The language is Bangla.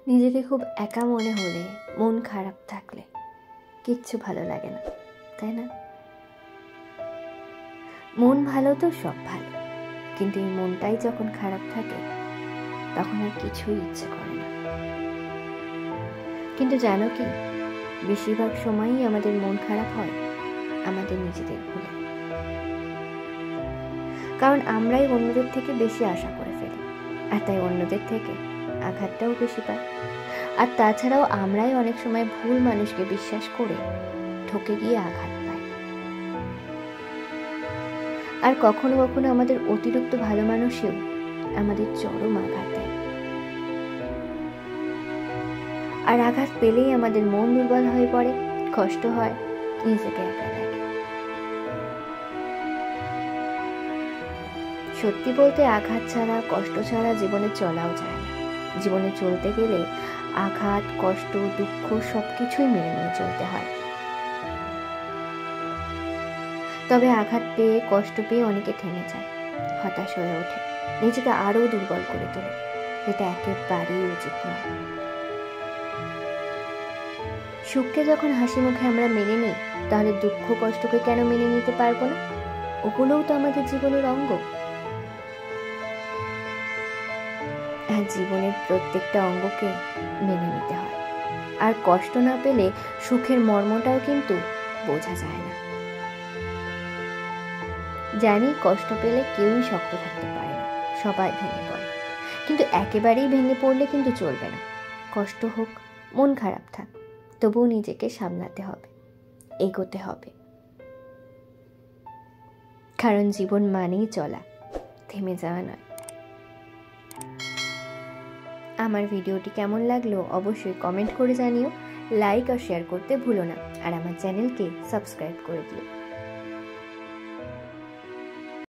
নিজেকে খুব একা মনে হলে, মন খারাপ থাকলে কিচ্ছু ভালো লাগে না, তাই না? মন ভালো তো সব ভালো, কিন্তু এই মনটাই যখন খারাপ থাকে তখন আর কিছুই ইচ্ছে করে না। কিন্তু জানো কি, বেশিরভাগ সময়ই আমাদের মন খারাপ হয় আমাদের নিজেদের ভুলে। কারণ আমরাই অন্যদের থেকে বেশি আশা করে ফেলি, আর তাই অন্যদের থেকে আঘাতটাও বেশি পাই। আর তাছাড়াও আমরাই অনেক সময় ভুল মানুষকে বিশ্বাস করে ঠকে গিয়ে আঘাত পাই। আর কখনো কখনো আমাদের অতিরিক্ত ভালো মানুষও আমাদের চরম আঘাত দেয়। আর আঘাত পেলেই আমাদের মন দুর্বল হয়ে পড়ে, কষ্ট হয়, নিজেকে একা লাগে। সত্যি বলতে আঘাত ছাড়া, কষ্ট ছাড়া জীবনে চলাও যায় না। জীবনে চলতে গেলে আঘাত, কষ্ট, দুঃখ সবকিছুই মেনে নিয়ে চলতে হয়। তবে আঘাত পেয়ে, কষ্ট পেয়ে অনেকে থেমে যায়, হতাশ হয়ে ওঠে, নিজেকে আরো দুর্বল করে তোলে, যেটা একেবারেই উচিত নয়। সুখকে যখন হাসি মুখে আমরা মেনে নিই, তাহলে দুঃখ কষ্টকে কেন মেনে নিতে পারবো না? ওগুলোও তো আমাদের জীবনের অঙ্গ। আর জীবনের প্রত্যেকটা অঙ্গকে মেনে নিতে হয়। আর কষ্ট না পেলে সুখের মর্মটাও কিন্তু বোঝা যায় না। জানি কষ্ট পেলে কেউই শক্ত থাকতে পারে না, সবাই ভেঙে পড়ে। কিন্তু একেবারেই ভেঙে পড়লে কিন্তু চলবে না। কষ্ট হোক, মন খারাপ থাক, তবুও নিজেকে সামলাতে হবে, এগোতে হবে। কারণ জীবন মানেই চলা, থেমে যাওয়া নয়। আমার ভিডিওটি কেমন লাগলো অবশ্যই কমেন্ট করে জানিও, লাইক আর শেয়ার করতে ভুলো না, আর আমার চ্যানেলকে সাবস্ক্রাইব করে দিও।